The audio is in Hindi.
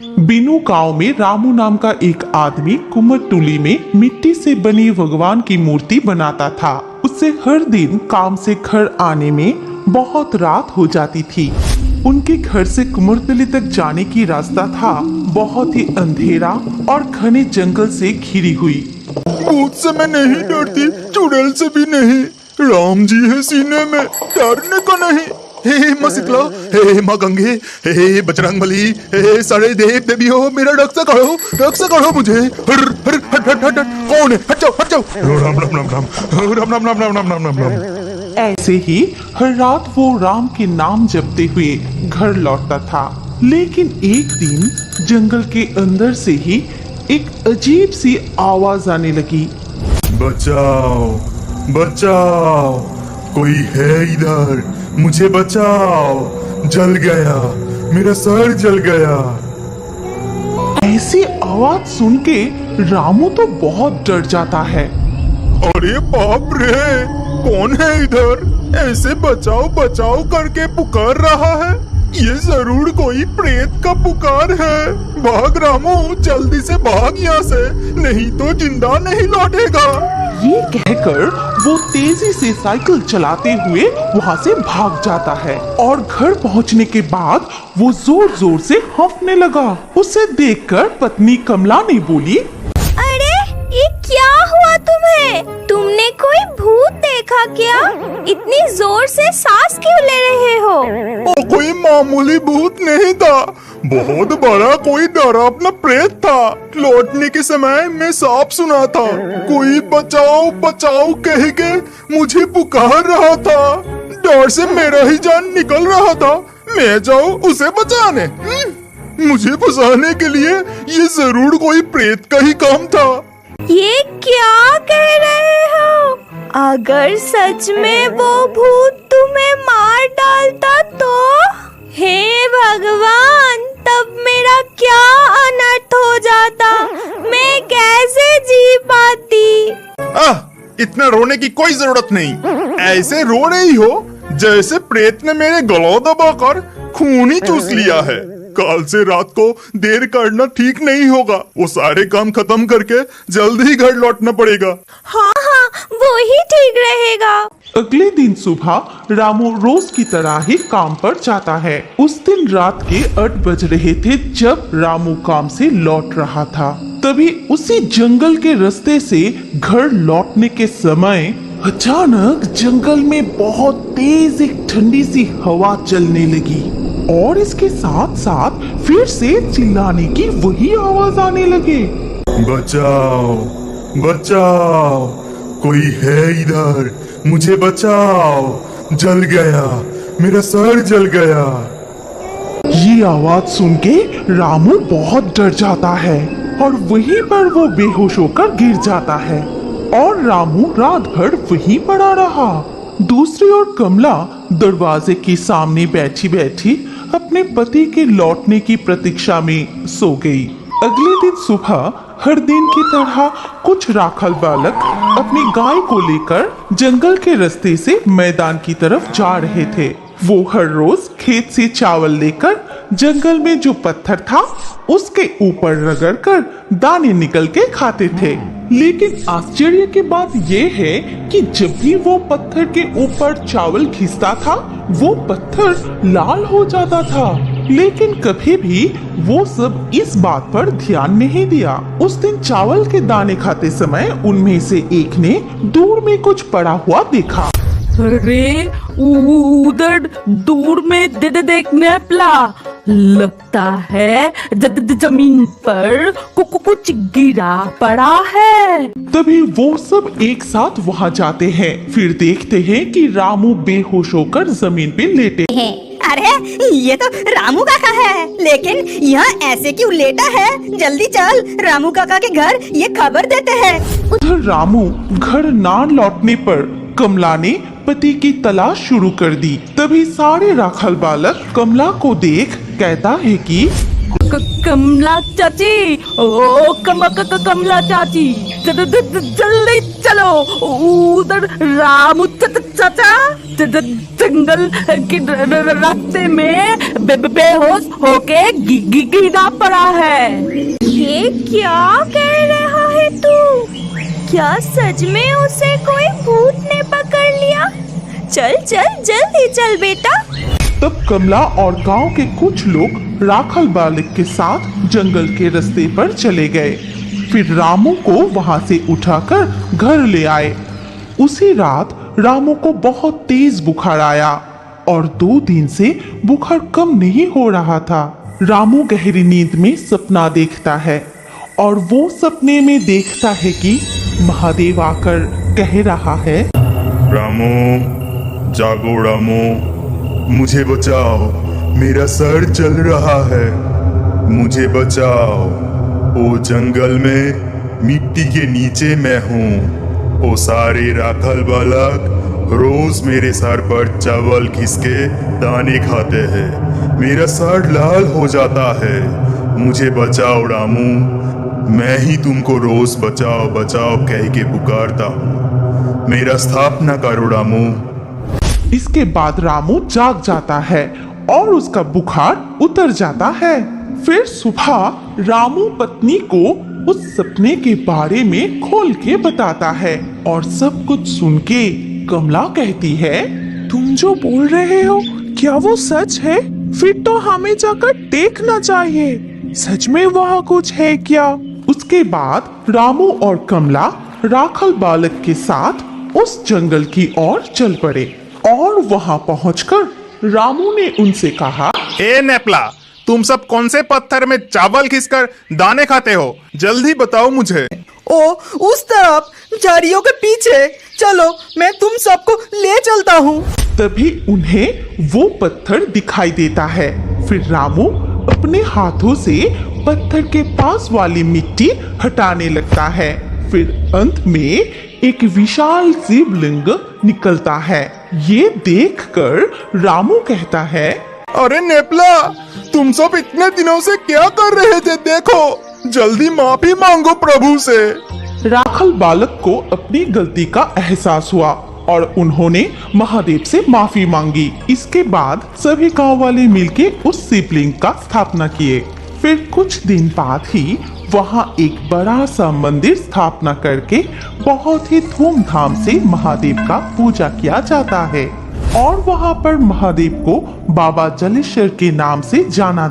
बिनु गांव में रामू नाम का एक आदमी कुमरटुली में मिट्टी से बनी भगवान की मूर्ति बनाता था। उससे हर दिन काम से घर आने में बहुत रात हो जाती थी। उनके घर से कुमरटुली तक जाने की रास्ता था बहुत ही अंधेरा और घने जंगल से घिरी हुई। भूत से मैं नहीं डरती, चुड़ैल से भी नहीं। राम जी है सीने में, डरने को नहीं। हे माँ शीतला, हे माँ गंगे, हे बजरंगबली, हे सारे देव देवियों, मेरा रक्षा करो मुझे। हर हर हट हट हट हट, कौन है? हट जाओ। राम राम राम राम राम राम राम राम राम राम राम राम। ऐसे ही हर रात वो राम के नाम जपते हुए घर लौटता था। लेकिन एक दिन जंगल के अंदर से ही एक अजीब सी आवाज आने लगी। बचाओ बचाओ, कोई है इधर, मुझे बचाओ, जल गया, मेरा सर जल गया। ऐसी आवाज सुन के रामू तो बहुत डर जाता है। अरे बाप रे, कौन है इधर? ऐसे बचाओ बचाओ करके पुकार रहा है। ये जरूर कोई प्रेत का पुकार है। भाग रामू, जल्दी से भाग यहाँ से, नहीं तो जिंदा नहीं लौटेगा। ये कहकर वो तेजी से साइकिल चलाते हुए वहाँ से भाग जाता है और घर पहुँचने के बाद वो जोर जोर से हंसने लगा। उसे देखकर पत्नी कमला ने बोली, अरे ये क्या हुआ तुम्हें? तुमने कोई भूत देखा क्या? इतनी जोर से सांस क्यों ले रहे हो? वो कोई मामूली भूत नहीं था, बहुत बड़ा कोई डरावना प्रेत था। लौटने के समय मैं सांप सुना था, कोई बचाओ बचाओ कह के मुझे पुकार रहा था। डर से मेरा ही जान निकल रहा था। मैं जाऊँ उसे बचाने? मुझे फंसाने के लिए ये जरूर कोई प्रेत का ही काम था। ये क्या कह रहे हो? अगर सच में वो भूत तुम्हें मार डालता तो? हे भगवान, तब मेरा क्या अनर्थ हो जाता? मैं कैसे जी पाती? इतना रोने की कोई जरूरत नहीं। ऐसे रो रही हो जैसे प्रेत ने मेरे गला दबाकर खून ही चूस लिया है। कल से रात को देर करना ठीक नहीं होगा। वो सारे काम खत्म करके जल्द ही घर लौटना पड़ेगा। हाँ, वो ही ठीक रहेगा। अगले दिन सुबह रामू रोज की तरह ही काम पर जाता है। उस दिन रात के 8 बज रहे थे जब रामू काम से लौट रहा था। तभी उसी जंगल के रास्ते से घर लौटने के समय अचानक जंगल में बहुत तेज एक ठंडी सी हवा चलने लगी और इसके साथ साथ फिर से चिल्लाने की वही आवाज आने लगे। बचाओ बचाओ, कोई है इधर, मुझे बचाओ, जल गया, मेरा सर जल गया। ये आवाज सुन के रामू बहुत डर जाता है और वहीं पर वो बेहोश होकर गिर जाता है और रामू रात भर वहीं पड़ा रहा। दूसरी ओर कमला दरवाजे के सामने बैठी बैठी अपने पति के लौटने की प्रतीक्षा में सो गई। अगले दिन सुबह हर दिन की तरह कुछ राखल बालक अपनी गाय को लेकर जंगल के रास्ते से मैदान की तरफ जा रहे थे। वो हर रोज खेत से चावल लेकर जंगल में जो पत्थर था उसके ऊपर रगड़ कर दाने निकल के खाते थे। लेकिन आश्चर्य की बात यह है कि जब भी वो पत्थर के ऊपर चावल घिसता था वो पत्थर लाल हो जाता था। लेकिन कभी भी वो सब इस बात पर ध्यान नहीं दिया। उस दिन चावल के दाने खाते समय उनमें से एक ने दूर में कुछ पड़ा हुआ देखा। अरे उधर दूर में देखने पला, लगता है जमीन पर कुछ गिरा पड़ा है। तभी वो सब एक साथ वहाँ जाते हैं। फिर देखते हैं कि रामू बेहोश होकर जमीन पे लेटे हैं। अरे ये तो रामू काका है, लेकिन यहाँ ऐसे क्यों लेटा है? जल्दी चल रामू काका के घर ये खबर देते हैं। उधर रामू घर ना लौटने पर कमला ने पति की तलाश शुरू कर दी। तभी सारे राखल बालक कमला को देख कहता है कि कमला चाची, ओ कमला चाची, जल्दी चलो, उधर रामू चाचा जंगल के रास्ते में बेहोश होके गिरा पड़ा है। ये क्या कह रहा है तू? क्या सच में उसे कोई भूत ने पकड़ लिया? चल चल जल्दी चल बेटा। तब कमला और गांव के कुछ लोग राखल बालक के साथ जंगल के रास्ते पर चले गए। फिर रामू को वहां से उठाकर घर ले आए। उसी रात रामू को बहुत तेज बुखार आया और 2 दिन से बुखार कम नहीं हो रहा था। रामू गहरी नींद में सपना देखता है और वो सपने में देखता है कि महादेव आकर कह रहा है, रामू जागो रामू, मुझे बचाओ, मेरा सर जल रहा है, मुझे बचाओ। ओ जंगल में मिट्टी के नीचे मैं हूँ। ओ सारे राखल बालक रोज मेरे सर पर चावल घिस के दाने खाते हैं, मेरा सर लाल हो जाता है, मुझे बचाओ रामू, मैं ही तुमको रोज बचाओ बचाओ कह के पुकारता हूँ, मेरा स्थापना करो रामू। इसके बाद रामू जाग जाता है और उसका बुखार उतर जाता है। फिर सुबह रामू पत्नी को उस सपने के बारे में खोल के बताता है और सब कुछ सुन के कमला कहती है, तुम जो बोल रहे हो क्या वो सच है? फिर तो हमें जाकर देखना चाहिए, सच में वहाँ कुछ है क्या? उसके बाद रामू और कमला राखल बालक के साथ उस जंगल की ओर चल पड़े और वहां पहुंचकर रामू ने उनसे कहा, ए नेपला, तुम सब कौन से पत्थर में चावल घिसकर दाने खाते हो? जल्दी बताओ मुझे। ओ उस तरफ झाड़ियों के पीछे चलो, मैं तुम सबको ले चलता हूँ। तभी उन्हें वो पत्थर दिखाई देता है। फिर रामू अपने हाथों से पत्थर के पास वाली मिट्टी हटाने लगता है। फिर अंत में एक विशाल शिवलिंग निकलता है। ये देखकर रामू कहता है, अरे नेपला, तुम सब इतने दिनों से क्या कर रहे थे? देखो, जल्दी माफी मांगो प्रभु से। राखल बालक को अपनी गलती का एहसास हुआ और उन्होंने महादेव से माफी मांगी। इसके बाद सभी गांव वाले मिलके उस शिवलिंग का स्थापना किए। फिर कुछ दिन बाद ही वहां एक बड़ा सा मंदिर स्थापना करके बहुत ही धूमधाम से महादेव का पूजा किया जाता है और वहां पर महादेव को बाबा जलेश्वर के नाम से जाना